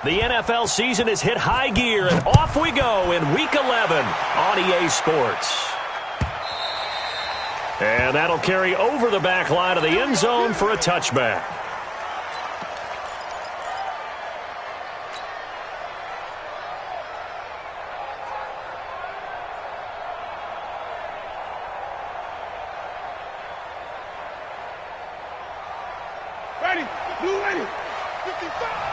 The NFL season has hit high gear, and off we go in Week 11 on EA Sports. And that'll carry over the back line of the end zone for a touchback. Ready, blue ready, 55.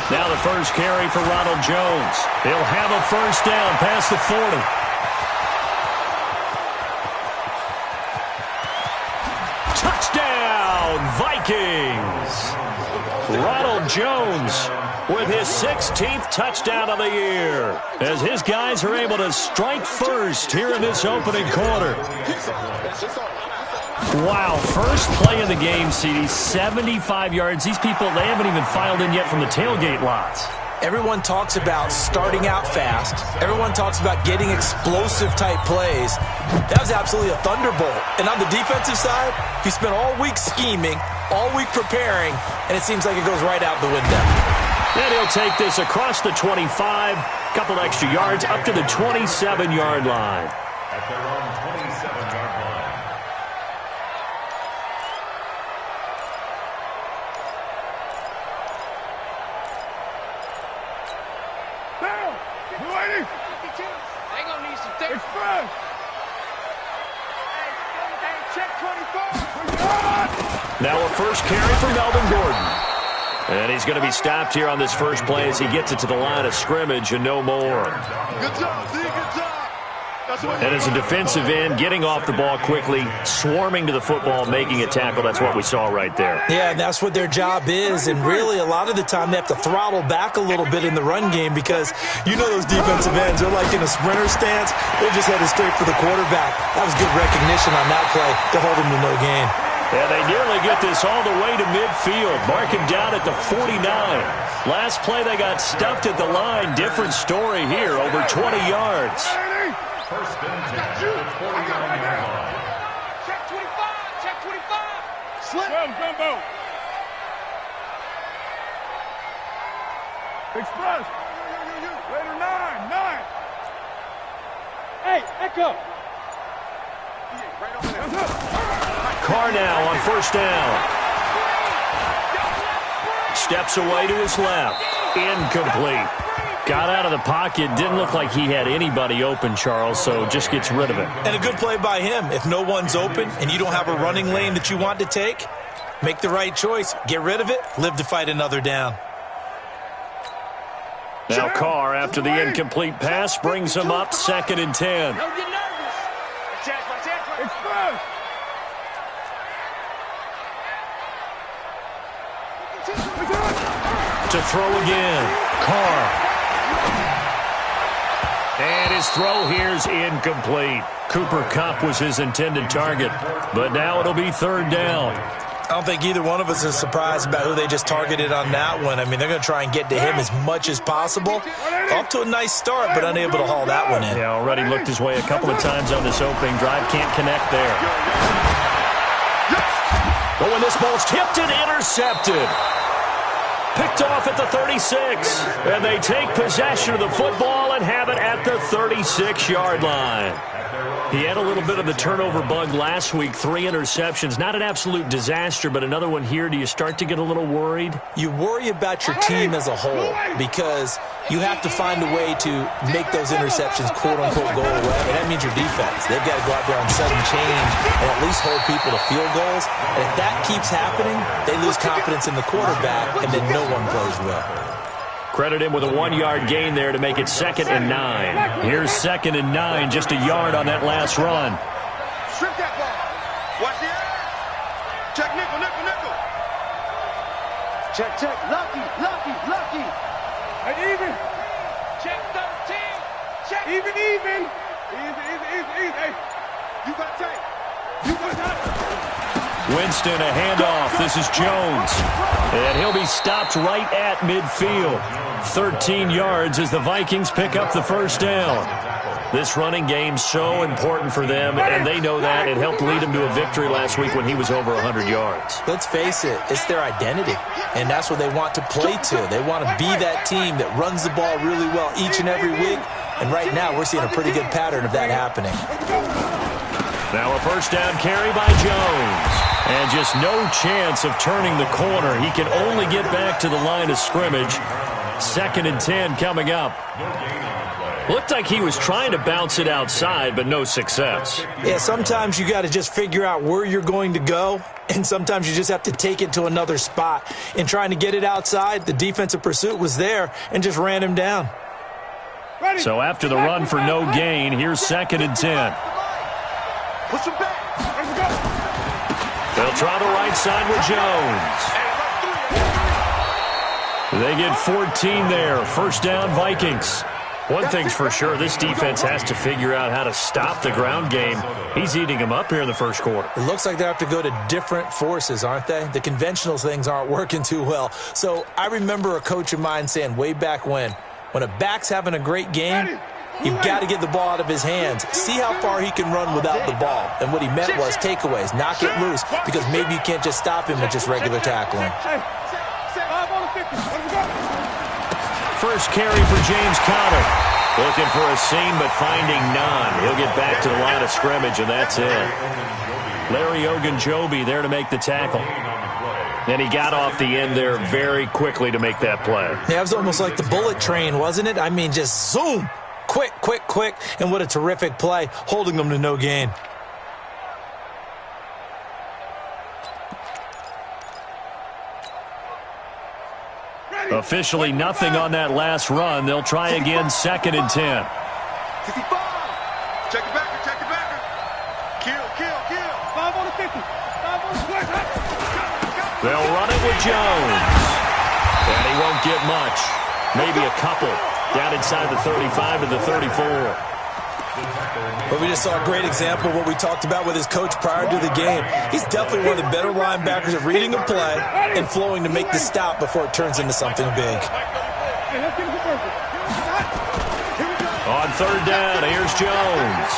Now the first carry for Ronald Jones. He'll have a first down past the 40. Touchdown, Vikings! Ronald Jones with his 16th touchdown of the year as his guys are able to strike first here in this opening quarter. Wow, first play of the game, CD, 75 yards. These people, they haven't even filed in yet from the tailgate lots. Everyone talks about starting out fast. Everyone talks about getting explosive-type plays. That was absolutely a thunderbolt. And on the defensive side, he spent all week scheming, all week preparing, and it seems like it goes right out the window. And he'll take this across the 25, couple extra yards, up to the 27-yard line. At their own 27-yard line. They gonna need some things. Express. Hey, check 24. Now a first carry for Melvin Gordon. And he's going to be stopped here on this first play as he gets it to the line of scrimmage and no more. Good job, Z. Good job. And as a defensive end, getting off the ball quickly, swarming to the football, making a tackle, that's what we saw right there. Yeah, and that's what their job is, and really a lot of the time they have to throttle back a little bit in the run game because you know those defensive ends, they're like in a sprinter stance, they're just headed straight for the quarterback. That was good recognition on that play to hold him to no gain. And they nearly get this all the way to midfield. Mark him down at the 49. Last play they got stuffed at the line. Different story here, over 20 yards. First and 10 at the 49-yard line. Check 25. Check 25. Slip. Gumbo. Express. Later 9. Hey, Echo. Right over there. Carr now on first down. Steps away to his left. Incomplete. Got out of the pocket. Didn't look like he had anybody open, Charles, so just gets rid of it. And a good play by him. If no one's open and you don't have a running lane that you want to take, make the right choice. Get rid of it. Live to fight another down. Now Carr, after the incomplete pass, brings him up 2nd and 10. Don't get nervous. Express. To throw again. Carr. And his throw here's incomplete. Cooper Kupp was his intended target, but now it'll be 3rd down. I don't think either one of us is surprised about who they just targeted on that one. I mean, they're going to try and get to him as much as possible. Off to a nice start, but unable to haul that one in. Yeah, already looked his way a couple of times on this opening drive. Can't connect there. But when this ball's tipped and intercepted. Picked off at the 36. And they take possession of the football and have it at the 36-yard line. He had a little bit of the turnover bug last week, 3 interceptions. Not an absolute disaster, but another one here. Do you start to get a little worried? You worry about your team as a whole because you have to find a way to make those interceptions, quote-unquote, go away. And that means your defense. They've got to go out there on sudden change and at least hold people to field goals. And if that keeps happening, they lose confidence in the quarterback, and then no one plays well. Credit him with a 1-yard gain there to make it 2nd and 9. Here's 2nd and 9, just a yard on that last run. Strip that ball. Watch the air. Check nickel. Check. Lucky. And even. Check 13. Check. Even. Easy. Hey, you got tape. Winston, a handoff. This is Jones. And he'll be stopped right at midfield. 13 yards as the Vikings pick up the first down. This running game's so important for them, and they know that. It helped lead them to a victory last week when he was over 100 yards. Let's face it, it's their identity, and that's what they want to play to. They want to be that team that runs the ball really well each and every week, and right now we're seeing a pretty good pattern of that happening. Now a first down carry by Jones. And just no chance of turning the corner. He can only get back to the line of scrimmage. 2nd and 10 coming up. Looked like he was trying to bounce it outside, but no success. Yeah, sometimes you got to just figure out where you're going to go, and sometimes you just have to take it to another spot. In trying to get it outside, the defensive pursuit was there and just ran him down. So after the run for no gain, here's 2nd and 10. Push him back. They'll try the right side with Jones. They get 14 there. First down, Vikings. One thing's for sure, this defense has to figure out how to stop the ground game. He's eating them up here in the first quarter. It looks like they have to go to different forces, aren't they? The conventional things aren't working too well. So I remember a coach of mine saying way back when a back's having a great game, you've got to get the ball out of his hands. See how far he can run without the ball. And what he meant was takeaways, knock it loose, because maybe you can't just stop him with just regular tackling. First carry for James Conner. Looking for a seam, but finding none. He'll get back to the line of scrimmage, and that's it. Larry Ogunjobi there to make the tackle. And he got off the end there very quickly to make that play. Yeah, it was almost like the bullet train, wasn't it? I mean, just zoom. Quick, quick, quick. And what a terrific play, holding them to no gain. Officially nothing on that last run. They'll try again, 2nd and 10. 55. Check it back, check it back. Kill. 5 on the 50. 5 on the 20. They'll run it with Jones. And he won't get much. Maybe a couple. Down inside the 35 to the 34. But we just saw a great example of what we talked about with his coach prior to the game. He's definitely one of the better linebackers at reading a play and flowing to make the stop before it turns into something big. On 3rd down, here's Jones.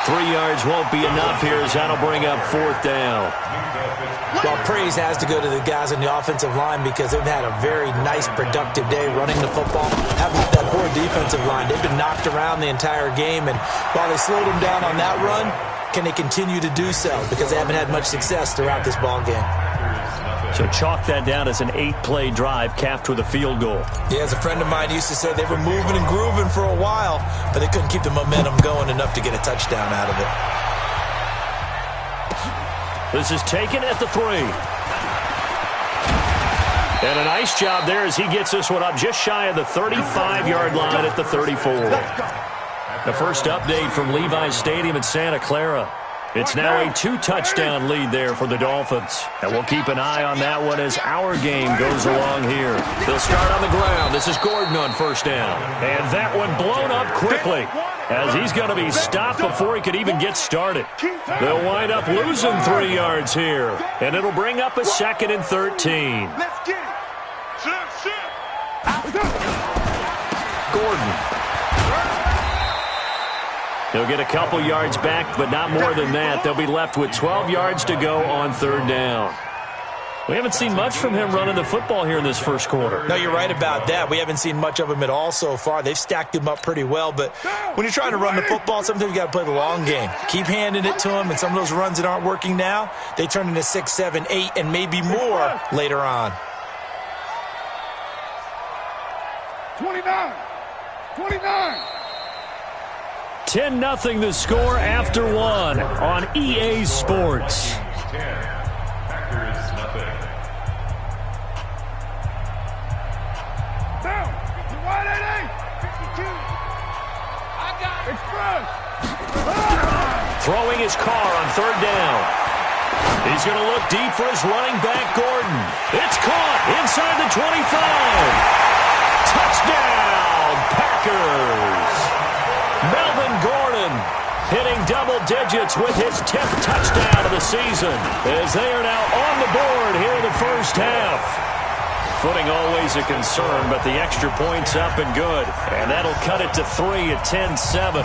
3 yards won't be enough here as that'll bring up 4th down. Well, praise has to go to the guys on the offensive line because they've had a very nice, productive day running the football. Having that poor defensive line, they've been knocked around the entire game, and while they slowed them down on that run, can they continue to do so? Because they haven't had much success throughout this ball game. So chalk that down as an 8-play drive capped with a field goal. Yeah, as a friend of mine used to say, they were moving and grooving for a while, but they couldn't keep the momentum going enough to get a touchdown out of it. This is taken at the 3. And a nice job there as he gets this one up just shy of the 35-yard line at the 34. The first update from Levi's Stadium in Santa Clara. It's now a 2-touchdown lead there for the Dolphins. And we'll keep an eye on that one as our game goes along here. They'll start on the ground. This is Gordon on first down. And that one blown up quickly as he's going to be stopped before he could even get started. They'll wind up losing 3 yards here. And it'll bring up a 2nd and 13. Let's get it. Gordon. He'll get a couple yards back, but not more than that. They'll be left with 12 yards to go on 3rd down. We haven't seen much from him running the football here in this first quarter. No, you're right about that. We haven't seen much of him at all so far. They've stacked him up pretty well, but when you're trying to run the football, sometimes you got to play the long game. Keep handing it to him, and some of those runs that aren't working now, they turn into 6, 7, 8, and maybe more later on. 29. 10-0 the score after 1 on EA Sports. Down. 52. I got it. Express. Throwing his car on 3rd down. He's going to look deep for his running back, Gordon. It's caught inside the 25. Touchdown, Packers. Melvin Gordon hitting double digits with his 10th touchdown of the season, as they are now on the board here in the first half. Footing always a concern, but the extra point's up and good. And that'll cut it to 3 at 10-7.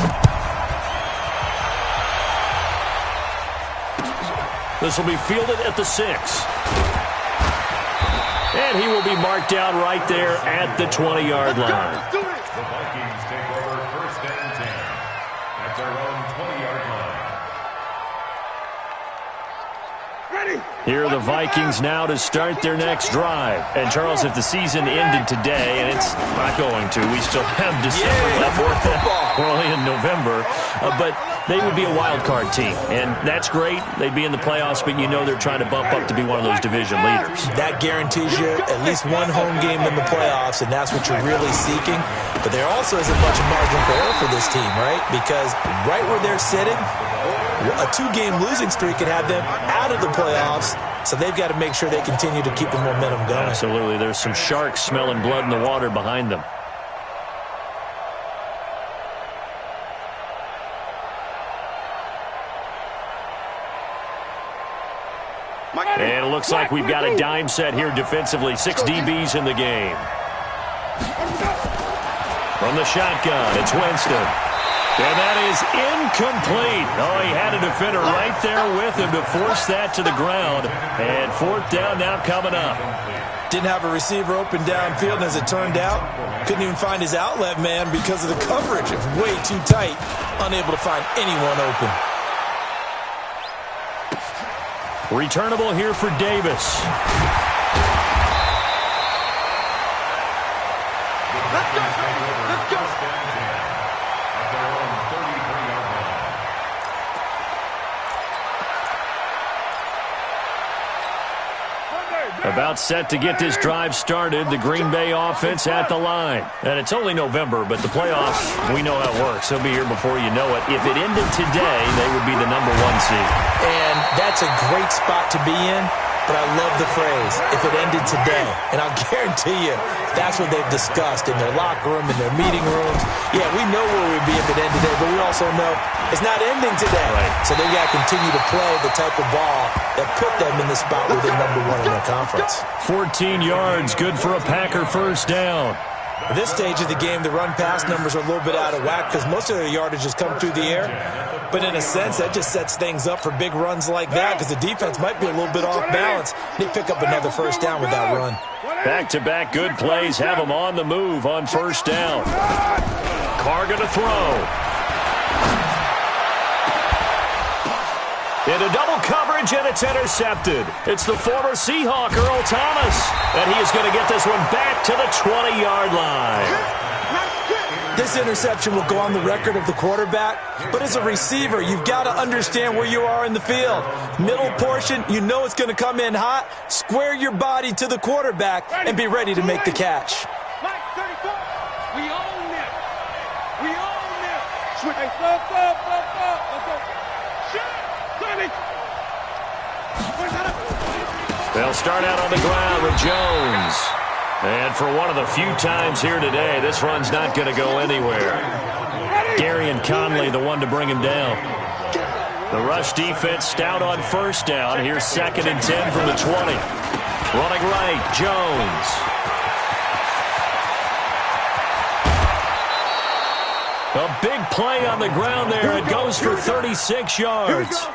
This will be fielded at the 6. And he will be marked down right there at the 20-yard line. The Vikings take over first and 10 at their own 20-yard line. Here are the Vikings now to start their next drive. And, Charles, if the season ended today, and it's not going to, we still have December left. We're only in November. But they would be a wild card team. And that's great. They'd be in the playoffs, but you know they're trying to bump up to be one of those division leaders. That guarantees you at least one home game in the playoffs, and that's what you're really seeking. But there also isn't much margin for error for this team, right? Because right where they're sitting, a 2-game losing streak could have them out of the playoffs, so they've got to make sure they continue to keep the momentum going. Absolutely. There's some sharks smelling blood in the water behind them. And it looks like we've got a dime set here defensively. 6 DBs in the game. From the shotgun, it's Winston. And that is incomplete. Oh, he had a defender right there with him to force that to the ground. And 4th down now coming up. Didn't have a receiver open downfield, and as it turned out, couldn't even find his outlet man because of the coverage. It was way too tight. Unable to find anyone open. Returnable here for Davis. Let's go. Let's go. At their own 33-yard line. About set to get this drive started. The Green Bay offense at the line. And it's only November, but the playoffs, we know how it works. They'll be here before you know it. If it ended today, they would be the #1 seed. And that's a great spot to be in, but I love the phrase, if it ended today. And I'll guarantee you, that's what they've discussed in their locker room, in their meeting rooms. Yeah, we know where we'd be if it ended today, but we also know it's not ending today. Right. So they've got to continue to play the type of ball that put them in the spot where they're #1 in their conference. 14 yards, good for a Packer first down. At this stage of the game, the run-pass numbers are a little bit out of whack because most of their yardage has come through the air. But in a sense, that just sets things up for big runs like that because the defense might be a little bit off balance. They pick up another first down with that run. Back-to-back good plays have them on the move on first down. Carr going to throw. Into double coverage, and it's intercepted. It's the former Seahawk, Earl Thomas. And he is going to get this one back to the 20-yard line. This interception will go on the record of the quarterback, but as a receiver, you've got to understand where you are in the field. Middle portion, you know it's going to come in hot. Square your body to the quarterback and be ready to make the catch. Mike 34. We own this. We own this. Switch. Hey, stop. Let's go. Shit. They'll start out on the ground with Jones. And for one of the few times here today, this run's not going to go anywhere. Gary and Conley, the one to bring him down. The rush defense stout on first down. Here's 2nd and 10 from the 20. Running right, Jones. A big play on the ground there. It goes for 36 yards.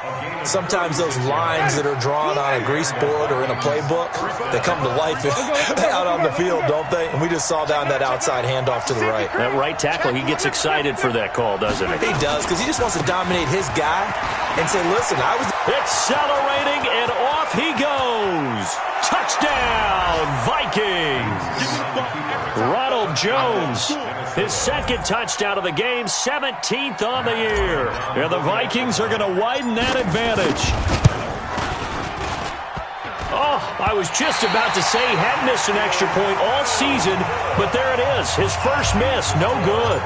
Sometimes those lines that are drawn on a grease board or in a playbook, they come to life out on the field, don't they? And we just saw down that outside handoff to the right. That right tackle, he gets excited for that call, doesn't he? He does, because he just wants to dominate his guy and say, listen, I was... Accelerating, and off he goes. Touchdown, Vikings. Ronald Jones, his 2nd touchdown of the game, 17th on the year. And the Vikings are going to widen that advantage. Oh, I was just about to say he hadn't missed an extra point all season, but there it is. His first miss, no good.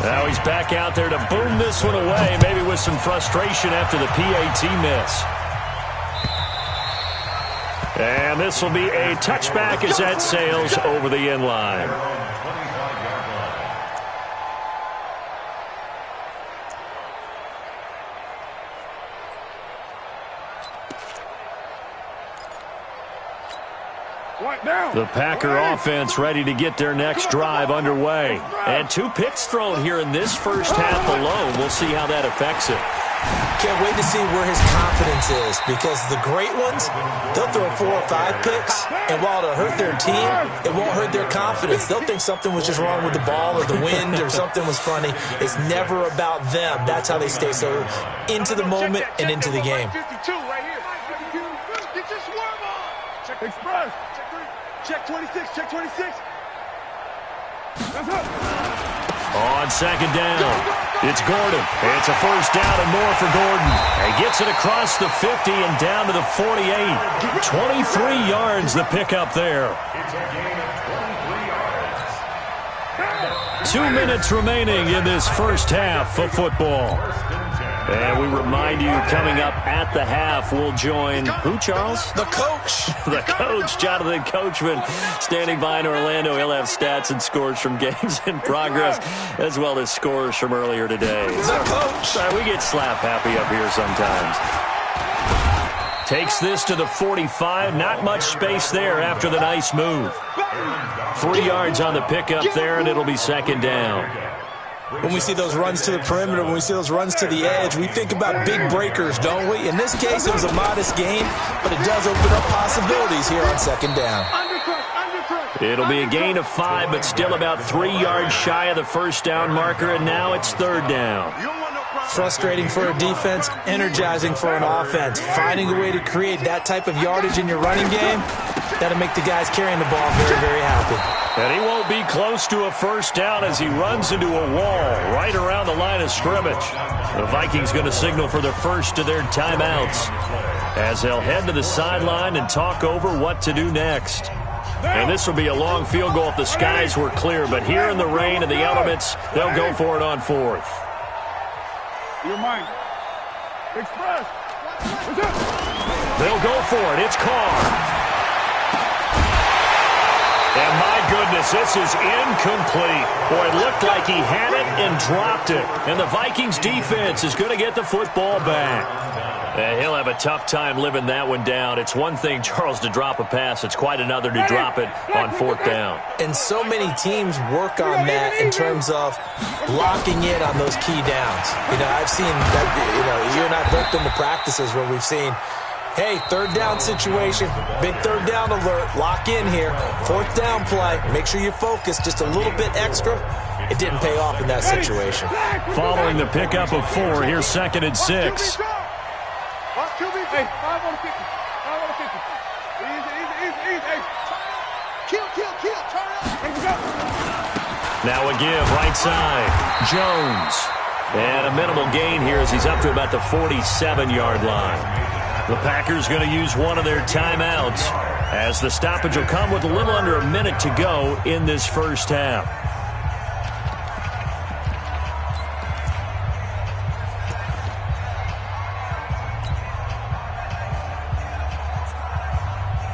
Now he's back out there to boom this one away, maybe with some frustration after the PAT miss. And this will be a touchback as that sails over the end line. The Packer offense ready to get their next drive underway. And 2 picks thrown here in this first half alone. We'll see how that affects it. Can't wait to see where his confidence is, because the great ones, they'll throw 4 or 5 picks, and while it'll hurt their team, it won't hurt their confidence. They'll think something was just wrong with the ball or the wind or something was funny. It's never about them. That's how they stay so into the moment and into the game. Express. Check 26. Check 26. On second down, it's Gordon. It's a first down and more for Gordon. He gets it across the 50 and down to the 48. 23 yards the pickup there. It's a gain of 23 yards. 2 minutes remaining in this first half of football. And we remind you, coming up at the half, we'll join who, Charles? The coach. The coach, Jonathan Coachman, standing by in Orlando. He'll have stats and scores from games in progress, as well as scores from earlier today. The coach. We get slap happy up here sometimes. Takes this to the 45. Not much space there after the nice move. 3 yards on the pickup there, and it'll be second down. When we see those runs to the perimeter, when we see those runs to the edge, we think about big breakers, don't we? In this case, it was a modest gain, but it does open up possibilities here on second down. It'll be a gain of 5, but still about 3 yards shy of the first down marker, and now it's third down. Frustrating for a defense, energizing for an offense. Finding a way to create that type of yardage in your running game, that'll make the guys carrying the ball very, very happy. And he won't be close to a first down as he runs into a wall right around the line of scrimmage. The Vikings going to signal for the first of their timeouts as they'll head to the sideline and talk over what to do next. And this will be a long field goal if the skies were clear, but here in the rain and the elements, they'll go for it on 4th. Your mind. Express. They'll go for it. It's Carr. And my goodness, this is incomplete. Boy, it looked like he had it and dropped it. And the Vikings defense is going to get the football back. And he'll have a tough time living that one down. It's one thing, Charles, to drop a pass. It's quite another to drop it on 4th down. And so many teams work on that in terms of locking in on those key downs. You know, I've seen that, you and I both been to practices where we've seen, hey, third down situation, big third down alert, lock in here, 4th down play, make sure you focus just a little bit extra. It didn't pay off in that situation. Following the pickup of 4, here's 2nd and 6. Hey, 5 on the 50. 5 on the 50. Easy. Hey. Kill. Turn up. Now a give, right side. Jones. And a minimal gain here as he's up to about the 47-yard line. The Packers going to use one of their timeouts as the stoppage will come with a little under a minute to go in this first half.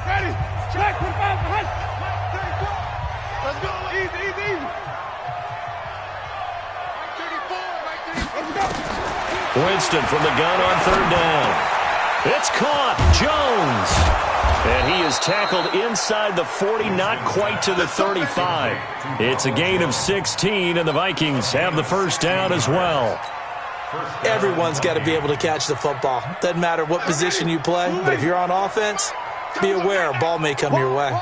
Ready. Check. Put 5 behind. Let's go. Easy. 34. Let's go. Winston from the gun on 3rd down. It's caught. Jones. And he is tackled inside the 40, not quite to the 35. It's a gain of 16, and the Vikings have the first down as well. Everyone's got to be able to catch the football. Doesn't matter what position you play, but if you're on offense, be aware a ball may come your way.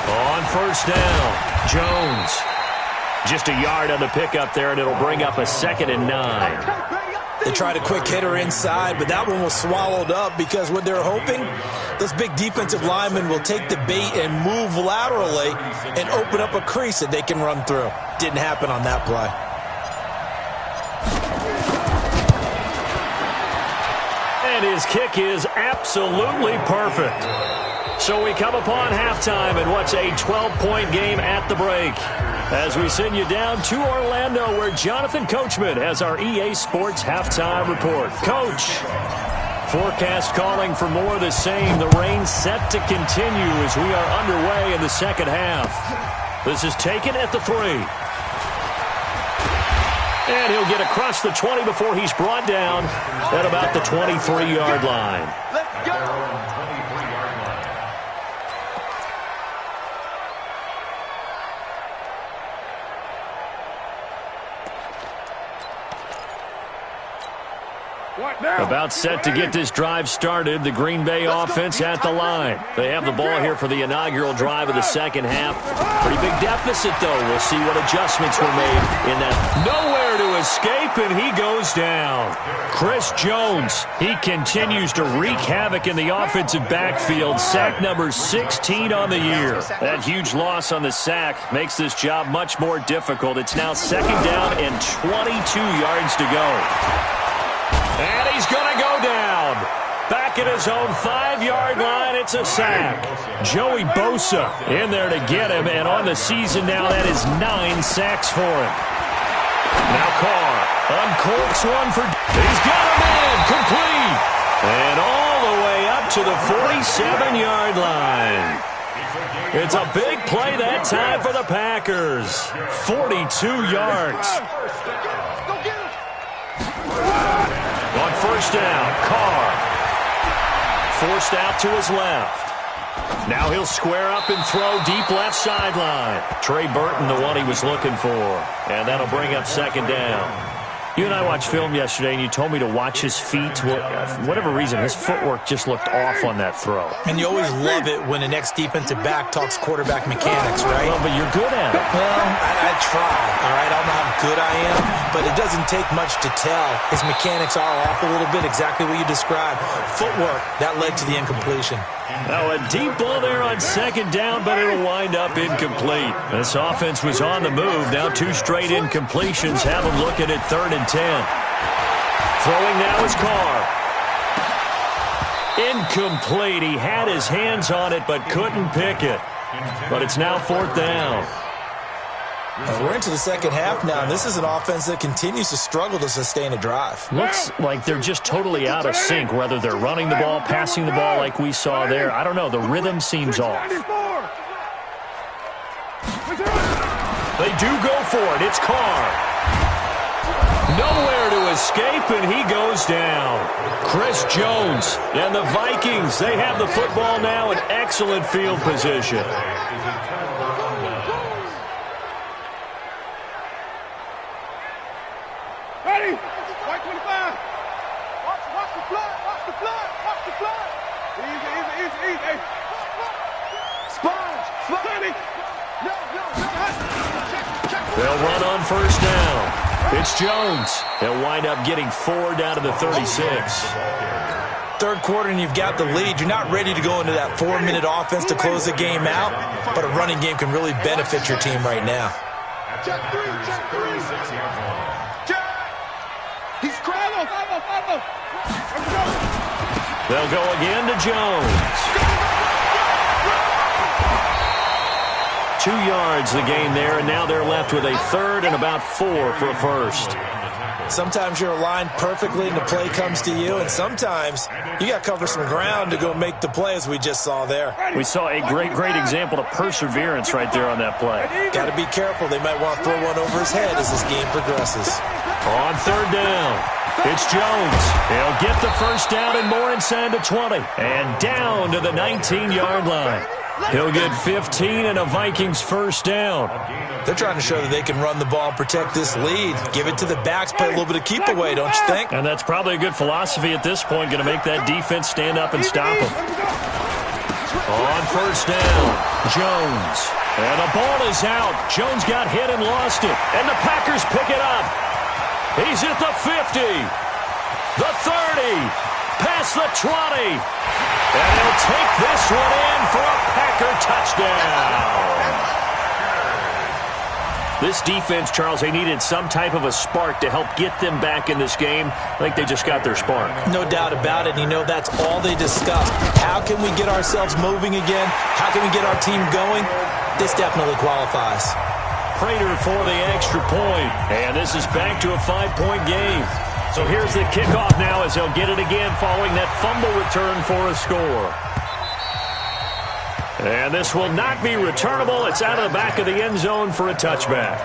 On first down, Jones. Just a yard on the pickup there, and it'll bring up a 2nd and 9. They tried a quick hitter inside, but that one was swallowed up because what they're hoping, those big defensive linemen will take the bait and move laterally and open up a crease that they can run through. Didn't happen on that play. And his kick is absolutely perfect. So we come upon halftime in what's a 12-point game at the break, as we send you down to Orlando, where Jonathan Coachman has our EA Sports halftime report. Coach, forecast calling for more of the same. The rain set to continue as we are underway in the second half. This is taken at the 3. And he'll get across the 20 before he's brought down at about the 23-yard line. At their own 23-yard line. About set to get this drive started. The Green Bay offense at the line. They have the ball here for the inaugural drive of the second half. Pretty big deficit, though. We'll see what adjustments were made in that. Nowhere to escape, and he goes down. Chris Jones, he continues to wreak havoc in the offensive backfield. Sack number 16 on the year. That huge loss on the sack makes this job much more difficult. It's now second down and 22 yards to go. And he's going to go down. Back at his own 5-yard line, it's a sack. Joey Bosa in there to get him, and on the season now, that is 9 sacks for him. Now Carr uncorks one for... He's got him in, complete. And all the way up to the 47-yard line. It's a big play that time for the Packers. 42 yards. On first down, Carr forced out to his left. Now he'll square up and throw deep left sideline. Trey Burton, the one he was looking for. And that'll bring up second down. You and I watched film yesterday, and you told me to watch his feet. For whatever reason, his footwork just looked off on that throw. And you always love it when the next defensive back talks quarterback mechanics, right? Well, but you're good at it. Well, I try, all right? I don't know how good I am, but it doesn't take much to tell. His mechanics are off a little bit, exactly what you described. Footwork, that led to the incompletion. Now a deep ball there on second down, but it'll wind up incomplete. This offense was on the move. Now 2 straight incompletions have them looking at 3rd and 10. Throwing now is Carr. Incomplete. He had his hands on it, but couldn't pick it. But it's now 4th down. We're into the second half now, and this is an offense that continues to struggle to sustain a drive. Looks like they're just totally out of sync, whether they're running the ball, passing the ball like we saw there. I don't know. The rhythm seems off. They do go for it. It's Carr. Nowhere to escape, and he goes down. Chris Jones and the Vikings, they have the football now in excellent field position. Ready? White 25. Watch the flood. Watch the flood. Watch the flood. Easy. Hey. Sponge. Ready? No. Check. They'll run on first down. It's Jones. He'll wind up getting 4 down to the 36. Third quarter and you've got the lead. You're not ready to go into that 4-minute offense to close the game out, but a running game can really benefit your team right now. Check 3. Check. He's crawling. Follow. They'll go again to Jones. 2 yards the gain there, and now they're left with a 3rd and about 4 for a first. Sometimes you're aligned perfectly and the play comes to you, and sometimes you got to cover some ground to go make the play, as we just saw there. We saw a great example of perseverance right there on that play. Got to be careful. They might want to throw one over his head as this game progresses. On third down, it's Jones. He'll get the first down and more inside the 20. And down to the 19-yard line. He'll get 15 and a Vikings first down. They're trying to show that they can run the ball and protect this lead. Give it to the backs, play a little bit of keep away, don't you think? And that's probably a good philosophy at this point, going to make that defense stand up and stop them. On first down, Jones. And the ball is out. Jones got hit and lost it. And the Packers pick it up. He's at the 50, the 30, past the 20. And he'll take this one in for a Packer touchdown. This defense, Charles, they needed some type of a spark to help get them back in this game. I think they just got their spark. No doubt about it. And you know, that's all they discussed. How can we get ourselves moving again? How can we get our team going? This definitely qualifies. Prater for the extra point. And this is back to a 5-point game. So here's the kickoff now as they'll get it again following that fumble return for a score. And this will not be returnable. It's out of the back of the end zone for a touchback.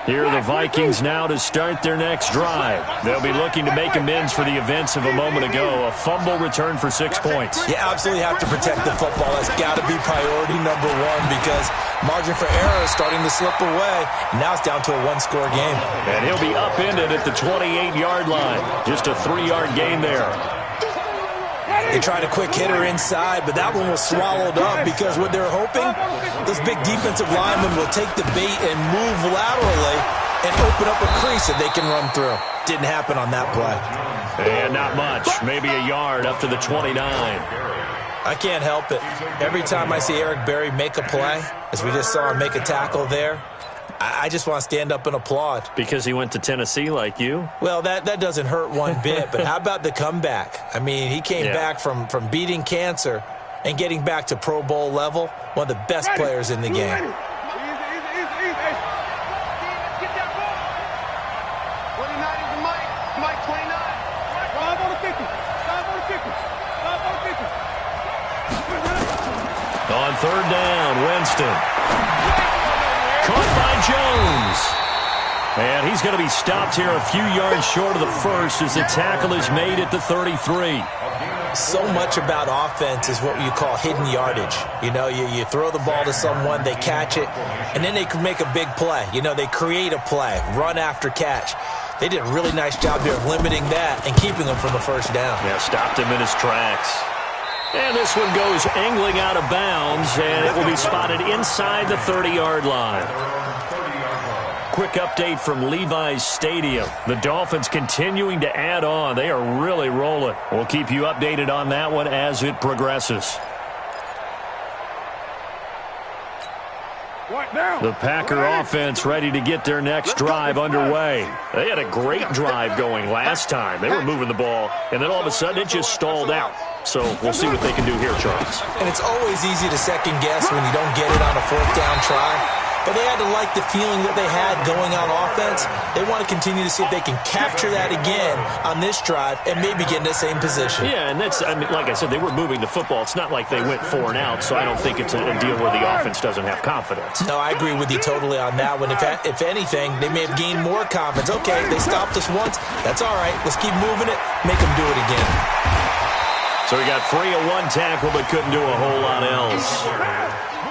Here are the Vikings now to start their next drive. They'll be looking to make amends for the events of a moment ago. A fumble return for 6 points. You absolutely have to protect the football. That's got to be priority number one because margin for error is starting to slip away. And now it's down to a one-score game. And he'll be upended at the 28-yard line. Just a 3-yard gain there. They tried a quick hitter inside, but that one was swallowed up because what they're hoping, those big defensive linemen will take the bait and move laterally and open up a crease that they can run through. Didn't happen on that play. And not much, maybe a yard up to the 29. I can't help it. Every time I see Eric Berry make a play, as we just saw him make a tackle there, I just want to stand up and applaud. Because he went to Tennessee like you? Well, that doesn't hurt one bit, but how about the comeback? I mean, he came back from beating cancer and getting back to Pro Bowl level, one of the best players in the game. On third down, Winston. Caught by Jones. And he's going to be stopped here a few yards short of the first as the tackle is made at the 33. So much about offense is what you call hidden yardage. You know, you throw the ball to someone, they catch it, and then they can make a big play. You know, they create a play, run after catch. They did a really nice job there of limiting that and keeping him from the first down. Yeah, stopped him in his tracks. And this one goes angling out of bounds, and it will be spotted inside the 30-yard line. Quick update from Levi's Stadium. The Dolphins continuing to add on. They are really rolling. We'll keep you updated on that one as it progresses. The Packer offense ready to get their next drive underway. They had a great drive going last time. They were moving the ball, and then all of a sudden it just stalled out. So we'll see what they can do here, Charles. And it's always easy to second guess when you don't get it on a fourth down try. But they had to like the feeling that they had going on offense. They want to continue to see if they can capture that again on this drive and maybe get in the same position. Yeah, and that's, I mean, like I said, they were moving the football. It's not like they went 4 and out, so I don't think it's a deal where the offense doesn't have confidence. No, I agree with you totally on that one. If anything, they may have gained more confidence. Okay, they stopped us once. That's all right. Let's keep moving it. Make them do it again. So he got free of one tackle but couldn't do a whole lot else.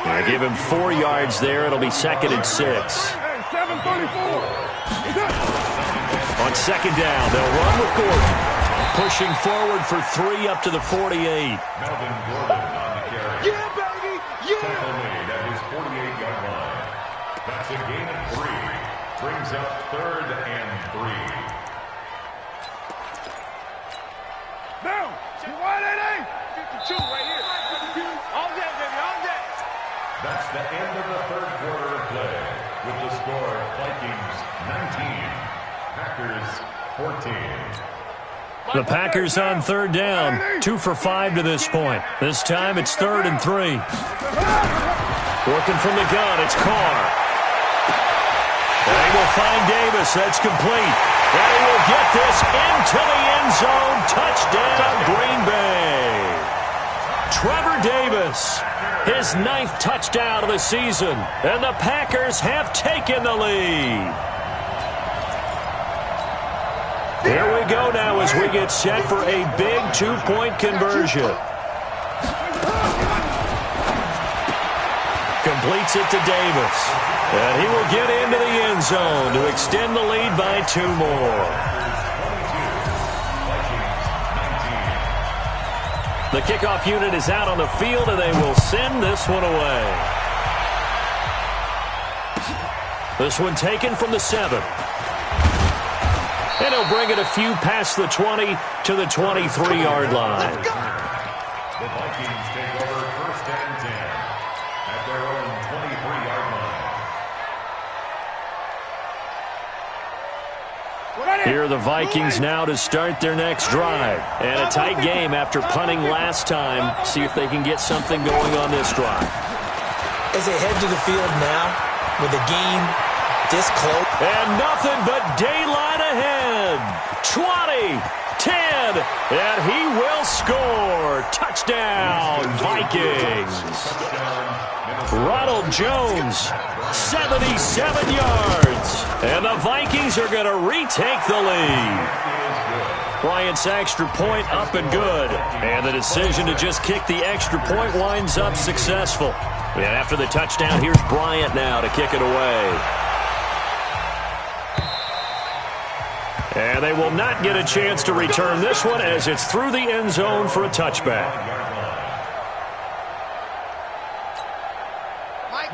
I give him 4 yards there. It'll be 2nd and 6. On second down, they'll run with Gordon. Pushing forward for 3 up to the 48. Melvin Gordon on the carry. Yeah, baby! Yeah! Tackle made at his 48-yard line. That's a gain of 3. Brings up 3rd and 3. Down! 52 right here. All day, baby, all day. That's the end of the third quarter of play. With the score, Vikings 19, Packers 14. The Packers on third down. 2 for 5 to this point. This time it's 3rd and 3. Working from the gun, it's Carr. They will find Davis. That's complete. And he will get this into the end zone. Touchdown, Green Bay. Trevor Davis, his 9th touchdown of the season. And the Packers have taken the lead. There we go now as we get set for a big 2-point conversion. Completes it to Davis. And he will get into the end zone to extend the lead by 2 more. The kickoff unit is out on the field, and they will send this one away. This one taken from the 7. And he'll bring it a few past the 20 to the 23-yard line. The Vikings take over 1st and 10 at their own 23-yard line. Here are the Vikings now to start their next drive. And a tight game after punting last time. See if they can get something going on this drive. As they head to the field now with a game this close. And nothing but daylight ahead. 20, 10, and he will score. Touchdown, Vikings. Ronald Jones, 77 yards. And the Vikings are going to retake the lead. Bryant's extra point up and good. And the decision to just kick the extra point winds up successful. And after the touchdown, here's Bryant now to kick it away. And they will not get a chance to return this one as it's through the end zone for a touchback.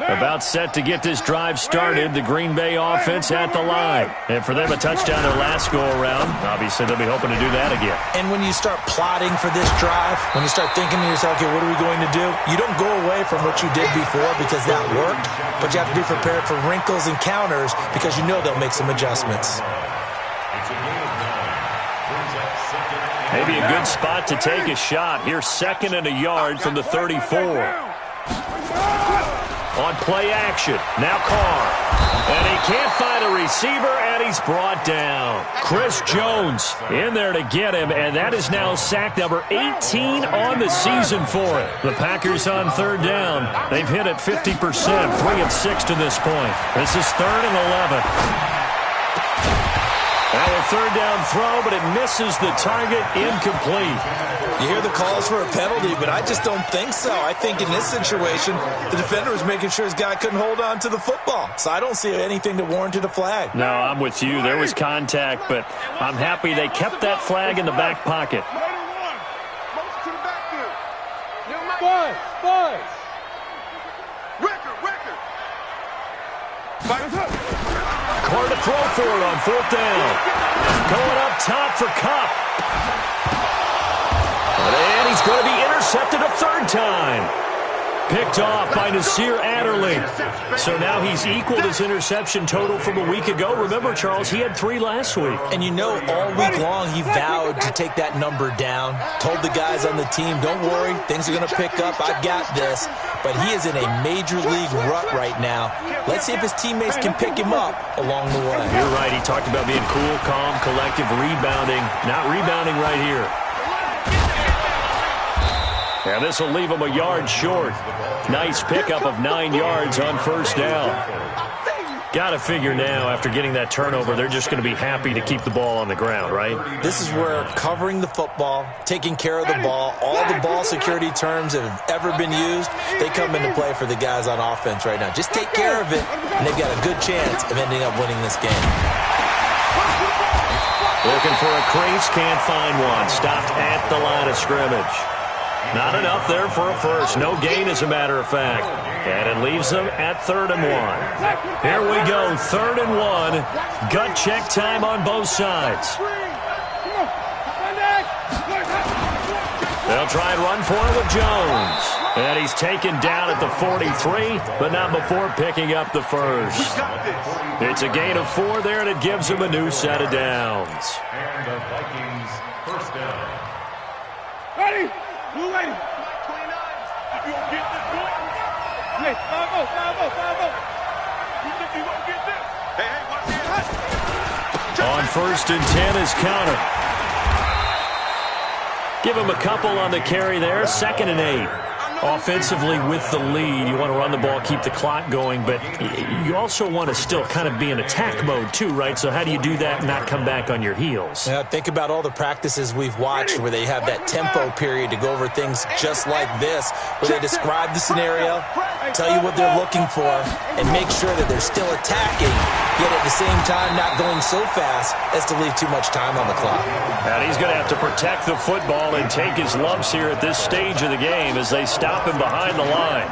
About set to get this drive started, the Green Bay offense at the line. And for them, a touchdown their last go-around. Obviously, they'll be hoping to do that again. And when you start plotting for this drive, when you start thinking to yourself, okay, what are we going to do? You don't go away from what you did before because that worked, but you have to be prepared for wrinkles and counters because you know they'll make some adjustments. Maybe a good spot to take a shot. Here's 2nd and a yard from the 34. On play action, now Carr. And he can't find a receiver, and he's brought down. Chris Jones in there to get him, and that is now sack number 18 on the season for him. The Packers on 3rd down. They've hit it 50%, 3 of 6 to this point. This is 3rd and 11. Now a 3rd down throw, but it misses the target, incomplete. You hear the calls for a penalty, but I just don't think so. I think in this situation, the defender was making sure his guy couldn't hold on to the football. So I don't see anything that warranted a flag. No, I'm with you. There was contact, but I'm happy they kept that flag in the back pocket. Carr to throw for it on 4th down. Going up top for Kupp. And he's going to be intercepted a 3rd time. Picked off by Nasir Adderley. So now he's equaled his interception total from a week ago. Remember, Charles, he had 3 last week. And you know, all week long he vowed to take that number down. Told the guys on the team, don't worry, things are going to pick up. I've got this. But he is in a major league rut right now. Let's see if his teammates can pick him up along the way. You're right. He talked about being cool, calm, collective, rebounding. Not rebounding right here. And this will leave him a yard short. Nice pickup of 9 yards on 1st down. Got to figure now, after getting that turnover, they're just going to be happy to keep the ball on the ground, right? This is where covering the football, taking care of the ball, all the ball security terms that have ever been used, they come into play for the guys on offense right now. Just take care of it, and they've got a good chance of ending up winning this game. Looking for a crease, can't find one. Stopped at the line of scrimmage. Not enough there for a first. No gain, as a matter of fact. And it leaves them at 3rd and 1. Here we go, 3rd and 1. Gut check time on both sides. They'll try and run for it with Jones. And he's taken down at the 43, but not before picking up the first. It's a gain of 4 there, and it gives him a new set of downs. And the Vikings 1st down. Ready? Blue lady. 29. You gonna get this one? Hey, 5-0. You think you gonna get this? Hey, watch this. On 1st and 10 is counter. Give him a couple on the carry there. 2nd and 8. Offensively with the lead, you want to run the ball, keep the clock going, but you also want to still kind of be in attack mode too, right? So how do you do that and not come back on your heels? Yeah, think about all the practices we've watched where they have that tempo period to go over things just like this, where they describe the scenario, tell you what they're looking for, and make sure that they're still attacking, yet at the same time not going so fast as to leave too much time on the clock. And he's going to have to protect the football and take his lumps here at this stage of the game as they stop him behind the line.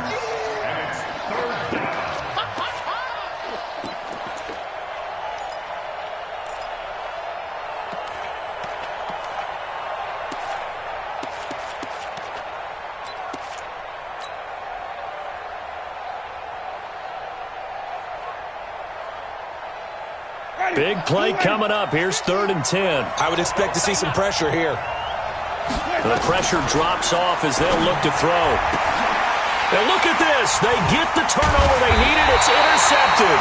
Big play coming up. Here's 3rd and 10. I would expect to see some pressure here. The pressure drops off as they'll look to throw. And look at this. They get the turnover they needed. It's intercepted.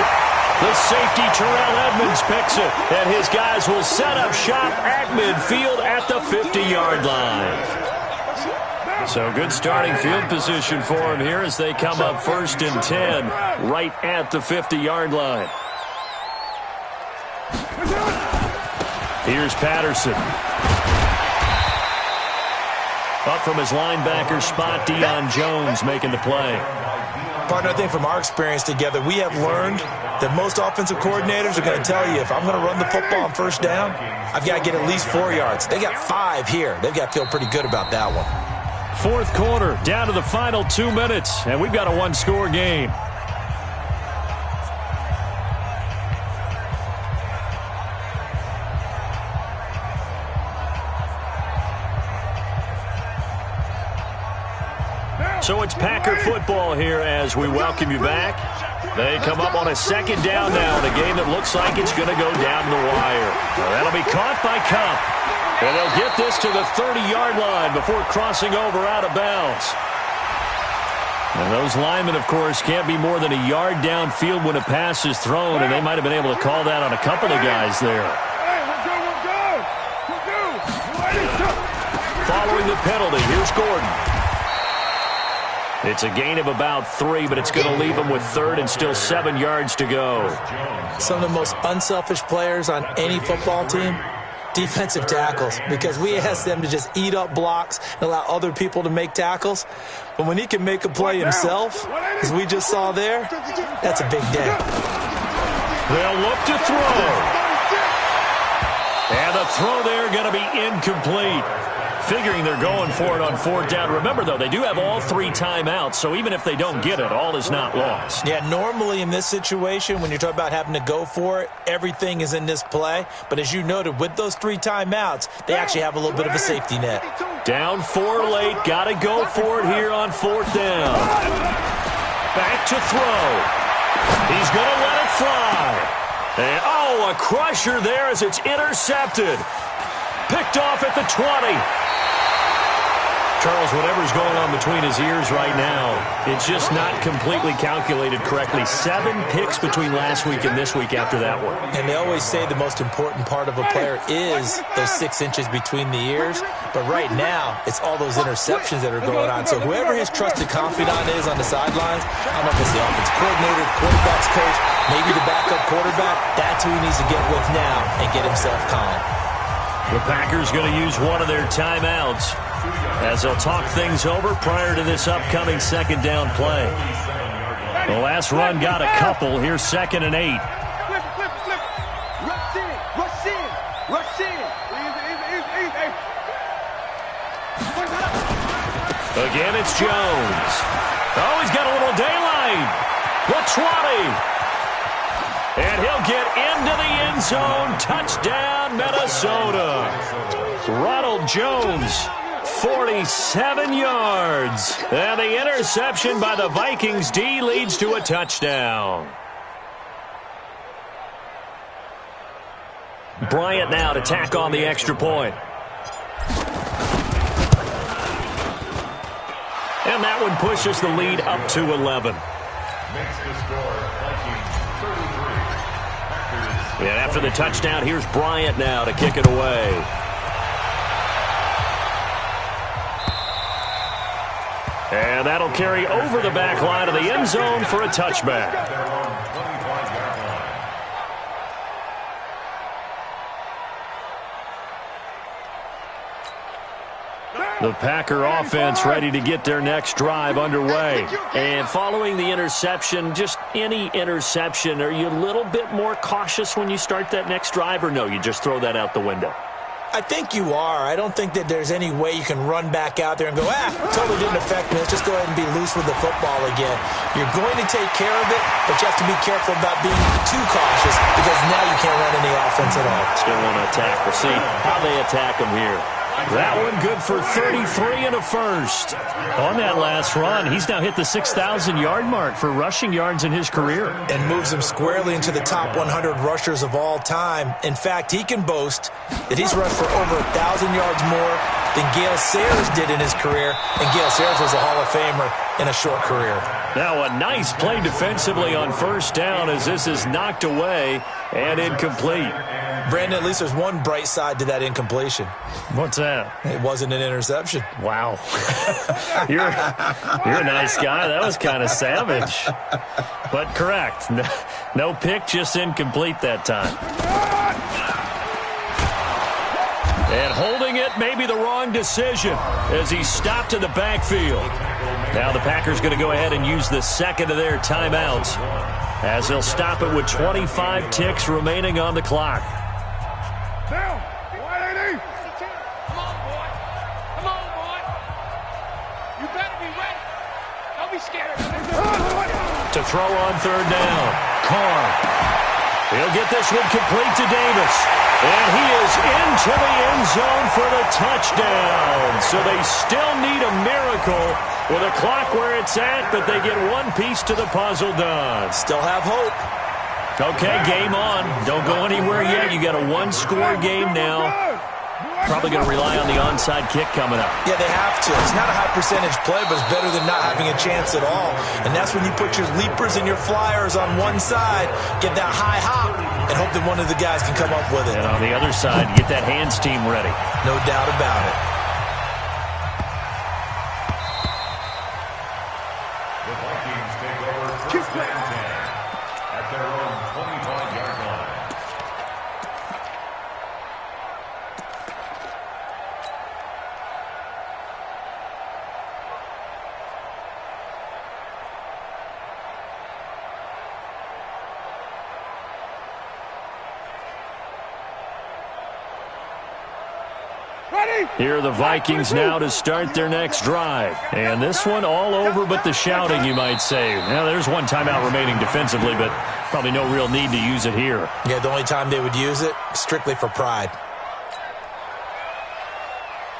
The safety, Terrell Edmonds, picks it, and his guys will set up shop at midfield at the 50-yard line. So good starting field position for him here as they come up 1st and 10 right at the 50-yard line. Here's Patterson. Up from his linebacker spot, Deion Jones making the play. Partner, I think from our experience together, we have learned that most offensive coordinators are going to tell you, if I'm going to run the football on 1st down, I've got to get at least 4 yards. They got 5 here. They've got to feel pretty good about that one. 4th quarter, down to the final 2 minutes, and we've got a one-score game. So it's Packer football here as we welcome you back. They come up on a 2nd down now in a game that looks like it's going to go down the wire. Well, that'll be caught by Cup. And they'll get this to the 30-yard line before crossing over out of bounds. And those linemen, of course, can't be more than a yard downfield when a pass is thrown, and they might have been able to call that on a couple of guys there. Following the penalty, here's Gordon. It's a gain of about 3, but it's going to leave them with 3rd and still 7 yards to go. Some of the most unselfish players on any football team, defensive tackles, because we ask them to just eat up blocks and allow other people to make tackles. But when he can make a play himself, as we just saw there, that's a big day. They'll look to throw. And the throw there going to be incomplete. Figuring they're going for it on 4th down. Remember, though, they do have all 3 timeouts, so even if they don't get it, all is not lost. Yeah, normally in this situation, when you're talking about having to go for it, everything is in this play. But as you noted, with those 3 timeouts, they actually have a little bit of a safety net. Down 4 late. Got to go for it here on 4th down. Back to throw. He's going to let it fly. And, oh, a crusher there as it's intercepted. Picked off at the 20. Charles, whatever's going on between his ears right now, it's just not completely calculated correctly. 7 picks between last week and this week after that one. And they always say the most important part of a player is those 6 inches between the ears. But right now, it's all those interceptions that are going on. So whoever his trusted confidant is on the sidelines, I don't know if it's the offensive coordinator, quarterback's coach, maybe the backup quarterback, that's who he needs to get with now and get himself calm. The Packers going to use one of their timeouts as they'll talk things over prior to this upcoming 2nd down play. The last run got a couple. Here's 2nd and 8. Rush in. Easy. Again, it's Jones. Oh, he's got a little daylight. The 20. And he'll get into the end zone. Touchdown, Minnesota. Ronald Jones, 47 yards. And the interception by the Vikings D leads to a touchdown. Bryant now to tack on the extra point. And that one pushes the lead up to 11. Makes the score, Vikings 33. And after the touchdown, here's Bryant now to kick it away. And that'll carry over the back line of the end zone for a touchback. The Packer offense ready to get their next drive underway. And following the interception, just any interception, are you a little bit more cautious when you start that next drive, or no, you just throw that out the window? I think you are. I don't think that there's any way you can run back out there and go, totally didn't affect me. Let's just go ahead and be loose with the football again. You're going to take care of it, but you have to be careful about being too cautious because now you can't run any offense at all. Still want to attack. We'll see how they attack them here. That one good for 33 and a first. On that last run, he's now hit the 6,000-yard mark for rushing yards in his career. And moves him squarely into the top 100 rushers of all time. In fact, he can boast that he's rushed for over 1,000 yards more than Gale Sayers did in his career, and Gale Sayers was a Hall of Famer in a short career. Now a nice play defensively on first down as this is knocked away and incomplete. Brandon, at least there's one bright side to that incompletion. What's that? It wasn't an interception. Wow. You're a nice guy. That was kind of savage. But correct. No pick, just incomplete that time. And holding it may be the wrong decision as he stopped in the backfield. Now the Packers going to go ahead and use the second of their timeouts as they'll stop it with 25 ticks remaining on the clock. Down. 180. Come on, boy. Come on, boy. You better be ready. Don't be scared. To throw on third down. Carr. He'll get this one complete to Davis. And he is into the end zone for the touchdown. So they still need a miracle with a clock where it's at, but they get one piece to the puzzle done. Still have hope. Okay, game on. Don't go anywhere yet. You got a one-score game now. Probably going to rely on the onside kick coming up. Yeah, they have to. It's not a high percentage play, but it's better than not having a chance at all. And that's when you put your leapers and your flyers on one side, get that high hop, and hope that one of the guys can come up with it. And on the other side, get that hands team ready. No doubt about it. The Vikings take over first and 10 at their own 25-yard line. Here are the Vikings now to start their next drive. And this one all over but the shouting, you might say. Now, there's one timeout remaining defensively, but probably no real need to use it here. Yeah, the only time they would use it, strictly for pride.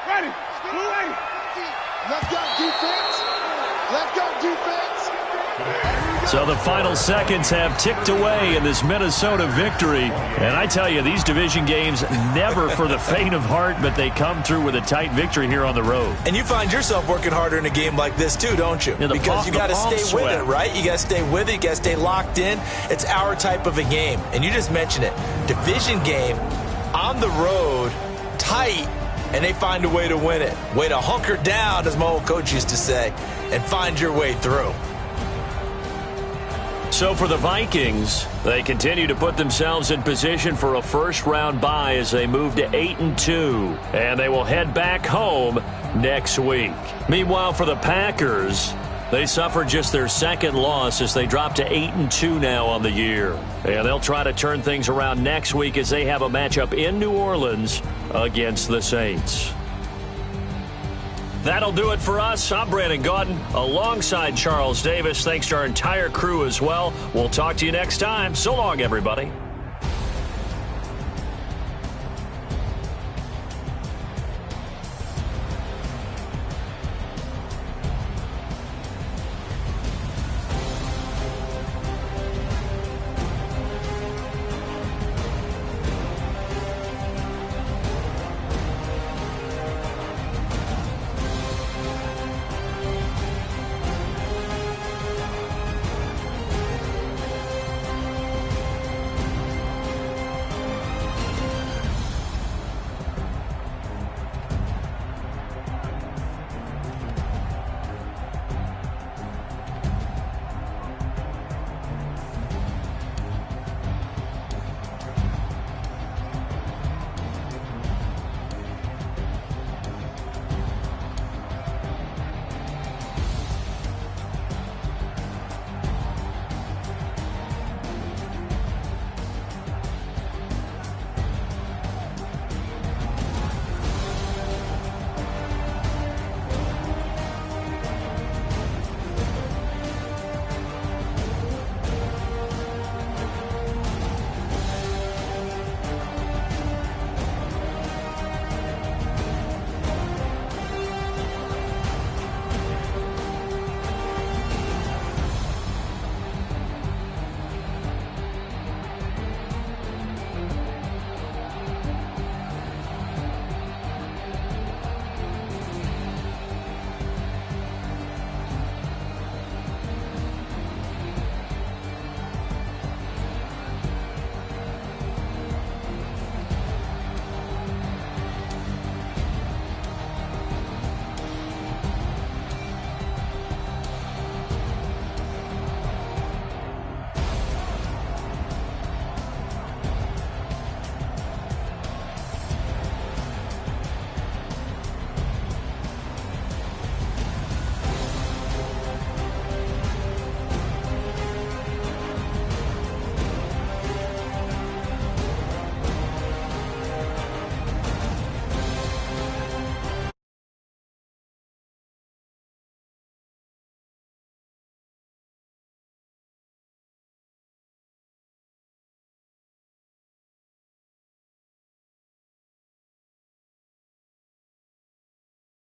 Ready. Let's go, defense. Let's go, defense. So the final seconds have ticked away in this Minnesota victory. And I tell you, these division games, never for the faint of heart, but they come through with a tight victory here on the road. And you find yourself working harder in a game like this too, don't you? Yeah, because you got to stay with it, right? You got to stay with it. You got to stay locked in. It's our type of a game. And you just mentioned it. Division game, on the road, tight, and they find a way to win it. Way to hunker down, as my old coach used to say, and find your way through. So for the Vikings, they continue to put themselves in position for a first-round bye as they move to 8-2, and they will head back home next week. Meanwhile, for the Packers, they suffered just their second loss as they drop to 8-2 now on the year. And they'll try to turn things around next week as they have a matchup in New Orleans against the Saints. That'll do it for us. I'm Brandon Gaudin alongside Charles Davis. Thanks to our entire crew as well. We'll talk to you next time. So long, everybody.